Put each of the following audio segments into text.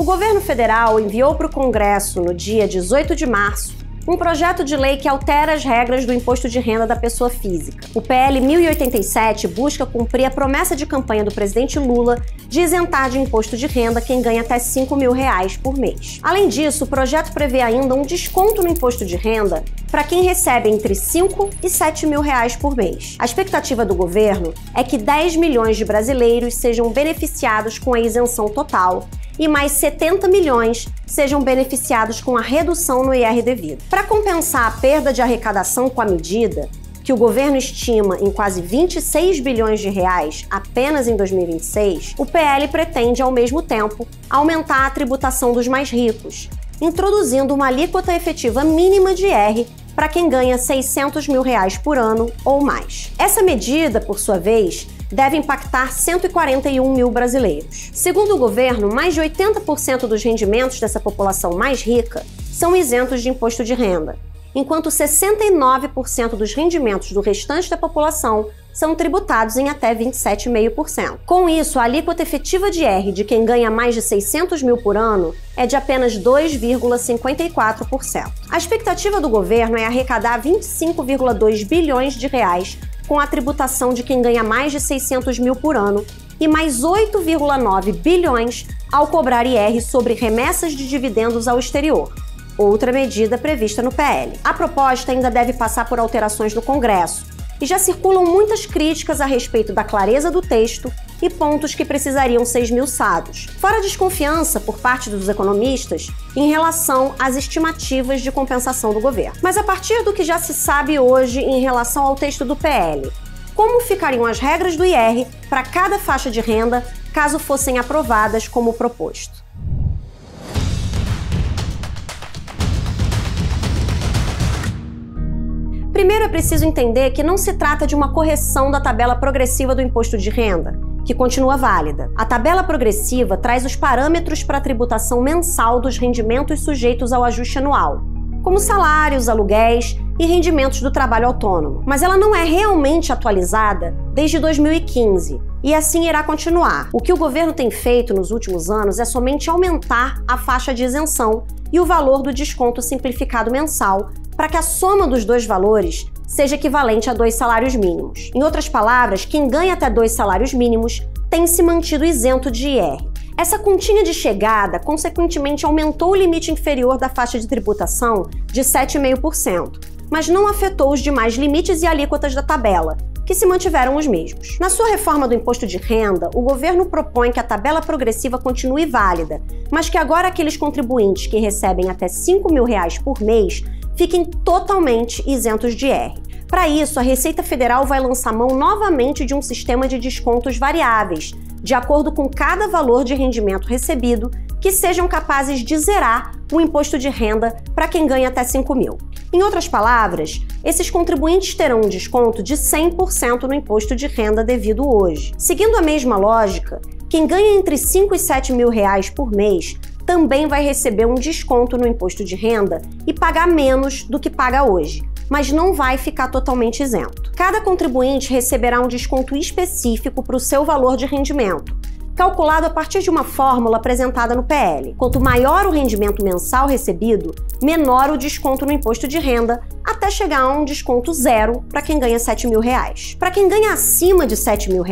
O governo federal enviou para o Congresso, no dia 18 de março, um projeto de lei que altera as regras do imposto de renda da pessoa física. O PL 1087 busca cumprir a promessa de campanha do presidente Lula de isentar de imposto de renda quem ganha até R$ 5.000 por mês. Além disso, o projeto prevê ainda um desconto no imposto de renda para quem recebe entre R$ 5.000 e R$ 7.000 por mês. A expectativa do governo é que 10 milhões de brasileiros sejam beneficiados com a isenção total e mais 70 milhões sejam beneficiados com a redução no IR devido. Para compensar a perda de arrecadação com a medida, que o governo estima em quase 26 bilhões de reais apenas em 2026, o PL pretende, ao mesmo tempo, aumentar a tributação dos mais ricos, introduzindo uma alíquota efetiva mínima de IR para quem ganha R$ 600 mil por ano ou mais. Essa medida, por sua vez, deve impactar 141 mil brasileiros. Segundo o governo, mais de 80% dos rendimentos dessa população mais rica são isentos de imposto de renda, enquanto 69% dos rendimentos do restante da população são tributados em até 27,5%. Com isso, a alíquota efetiva de IR de quem ganha mais de 600 mil por ano é de apenas 2,54%. A expectativa do governo é arrecadar 25,2 bilhões de reais com a tributação de quem ganha mais de 600 mil por ano e mais 8,9 bilhões ao cobrar IR sobre remessas de dividendos ao exterior, outra medida prevista no PL. A proposta ainda deve passar por alterações no Congresso e já circulam muitas críticas a respeito da clareza do texto e pontos que precisariam ser esmiuçados, fora a desconfiança por parte dos economistas em relação às estimativas de compensação do governo. Mas a partir do que já se sabe hoje em relação ao texto do PL, como ficariam as regras do IR para cada faixa de renda caso fossem aprovadas como proposto? Primeiro é preciso entender que não se trata de uma correção da tabela progressiva do imposto de renda, que continua válida. A tabela progressiva traz os parâmetros para a tributação mensal dos rendimentos sujeitos ao ajuste anual, como salários, aluguéis e rendimentos do trabalho autônomo. Mas ela não é realmente atualizada desde 2015 e assim irá continuar. O que o governo tem feito nos últimos anos é somente aumentar a faixa de isenção e o valor do desconto simplificado mensal para que a soma dos dois valores seja equivalente a 2 salários mínimos. Em outras palavras, quem ganha até 2 salários mínimos tem se mantido isento de IR. Essa continha de chegada, consequentemente, aumentou o limite inferior da faixa de tributação de 7,5%, mas não afetou os demais limites e alíquotas da tabela, que se mantiveram os mesmos. Na sua reforma do imposto de renda, o governo propõe que a tabela progressiva continue válida, mas que agora aqueles contribuintes que recebem até R$ 5.000 por mês fiquem totalmente isentos de IR. Para isso, a Receita Federal vai lançar mão novamente de um sistema de descontos variáveis, de acordo com cada valor de rendimento recebido, que sejam capazes de zerar o imposto de renda para quem ganha até 5 mil. Em outras palavras, esses contribuintes terão um desconto de 100% no imposto de renda devido hoje. Seguindo a mesma lógica, quem ganha entre 5 e 7 mil reais por mês também vai receber um desconto no imposto de renda e pagar menos do que paga hoje, mas não vai ficar totalmente isento. Cada contribuinte receberá um desconto específico para o seu valor de rendimento, calculado a partir de uma fórmula apresentada no PL. Quanto maior o rendimento mensal recebido, menor o desconto no imposto de renda, até chegar a um desconto zero para quem ganha R$ 7 mil. Para quem ganha acima de R$ 7 mil,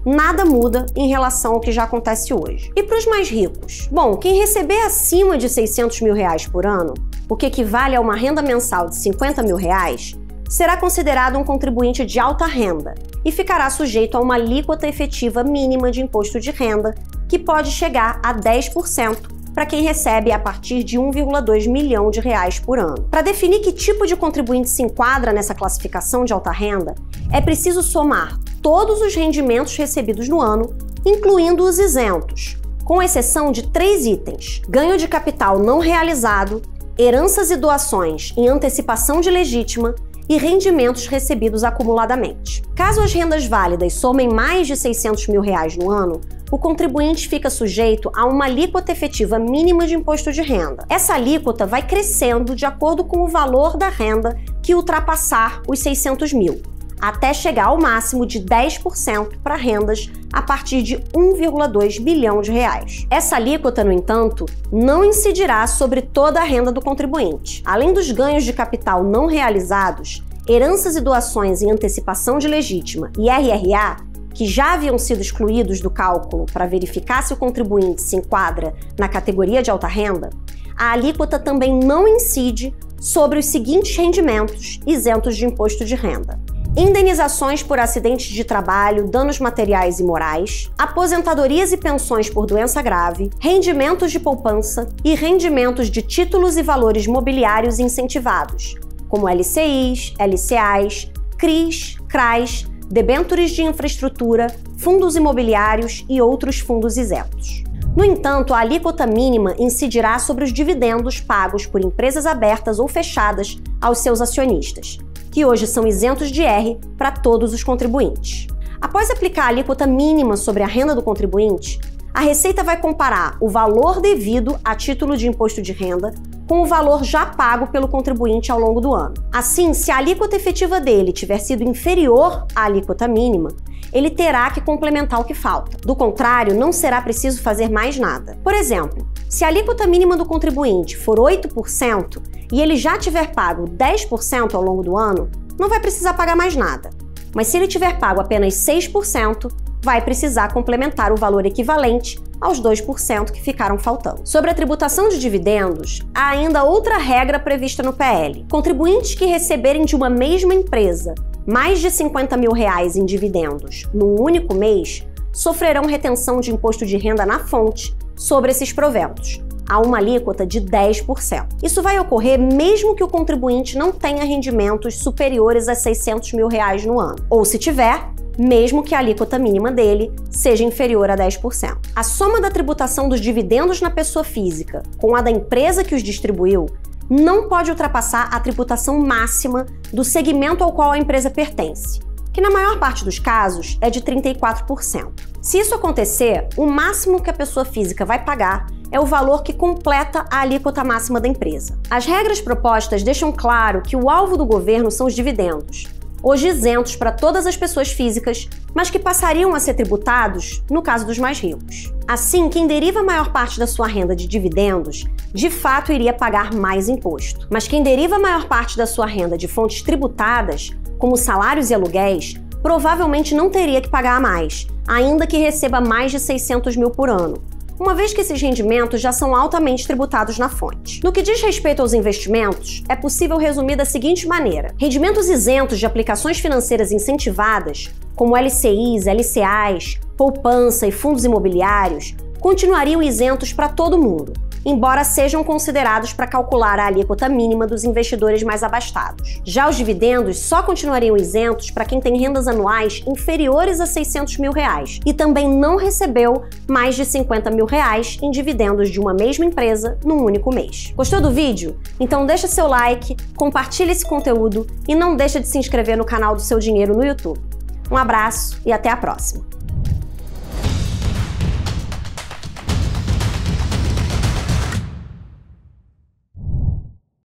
nada muda em relação ao que já acontece hoje. E para os mais ricos? Bom, quem receber acima de R$ 600 mil por ano, o que equivale a uma renda mensal de R$ 50 mil, será considerado um contribuinte de alta renda e ficará sujeito a uma alíquota efetiva mínima de imposto de renda, que pode chegar a 10% para quem recebe a partir de 1,2 milhão de reais por ano. Para definir que tipo de contribuinte se enquadra nessa classificação de alta renda, é preciso somar todos os rendimentos recebidos no ano, incluindo os isentos, com exceção de 3 itens: ganho de capital não realizado, heranças e doações em antecipação de legítima e rendimentos recebidos acumuladamente. Caso as rendas válidas somem mais de R$ 600 mil no ano, o contribuinte fica sujeito a uma alíquota efetiva mínima de imposto de renda. Essa alíquota vai crescendo de acordo com o valor da renda que ultrapassar os 600 mil, até chegar ao máximo de 10% para rendas a partir de 1,2 bilhão de reais. Essa alíquota, no entanto, não incidirá sobre toda a renda do contribuinte. Além dos ganhos de capital não realizados, heranças e doações em antecipação de legítima e RRA, que já haviam sido excluídos do cálculo para verificar se o contribuinte se enquadra na categoria de alta renda, a alíquota também não incide sobre os seguintes rendimentos isentos de imposto de renda: indenizações por acidentes de trabalho, danos materiais e morais, aposentadorias e pensões por doença grave, rendimentos de poupança e rendimentos de títulos e valores mobiliários incentivados, como LCIs, LCAs, CRIs, CRAs, debêntures de infraestrutura, fundos imobiliários e outros fundos isentos. No entanto, a alíquota mínima incidirá sobre os dividendos pagos por empresas abertas ou fechadas aos seus acionistas, que hoje são isentos de IR para todos os contribuintes. Após aplicar a alíquota mínima sobre a renda do contribuinte, a Receita vai comparar o valor devido a título de imposto de renda com o valor já pago pelo contribuinte ao longo do ano. Assim, se a alíquota efetiva dele tiver sido inferior à alíquota mínima, ele terá que complementar o que falta. Do contrário, não será preciso fazer mais nada. Por exemplo, se a alíquota mínima do contribuinte for 8% e ele já tiver pago 10% ao longo do ano, não vai precisar pagar mais nada. Mas se ele tiver pago apenas 6%, vai precisar complementar o valor equivalente aos 2% que ficaram faltando. Sobre a tributação de dividendos, há ainda outra regra prevista no PL. Contribuintes que receberem de uma mesma empresa mais de R$50 mil em dividendos num único mês sofrerão retenção de imposto de renda na fonte sobre esses proventos, a uma alíquota de 10%. Isso vai ocorrer mesmo que o contribuinte não tenha rendimentos superiores a R$600 mil no ano, ou se tiver, mesmo que a alíquota mínima dele seja inferior a 10%. A soma da tributação dos dividendos na pessoa física com a da empresa que os distribuiu não pode ultrapassar a tributação máxima do segmento ao qual a empresa pertence, que na maior parte dos casos é de 34%. Se isso acontecer, o máximo que a pessoa física vai pagar é o valor que completa a alíquota máxima da empresa. As regras propostas deixam claro que o alvo do governo são os dividendos, hoje isentos para todas as pessoas físicas, mas que passariam a ser tributados no caso dos mais ricos. Assim, quem deriva a maior parte da sua renda de dividendos, de fato iria pagar mais imposto. Mas quem deriva a maior parte da sua renda de fontes tributadas, como salários e aluguéis, provavelmente não teria que pagar mais, ainda que receba mais de R$600 mil por ano, uma vez que esses rendimentos já são altamente tributados na fonte. No que diz respeito aos investimentos, é possível resumir da seguinte maneira: rendimentos isentos de aplicações financeiras incentivadas, como LCIs, LCAs, poupança e fundos imobiliários, continuariam isentos para todo mundo, embora sejam considerados para calcular a alíquota mínima dos investidores mais abastados. Já os dividendos só continuariam isentos para quem tem rendas anuais inferiores a R$600 mil e também não recebeu mais de R$50 mil em dividendos de uma mesma empresa num único mês. Gostou do vídeo? Então deixa seu like, compartilha esse conteúdo e não deixa de se inscrever no canal do Seu Dinheiro no YouTube. Um abraço e até a próxima!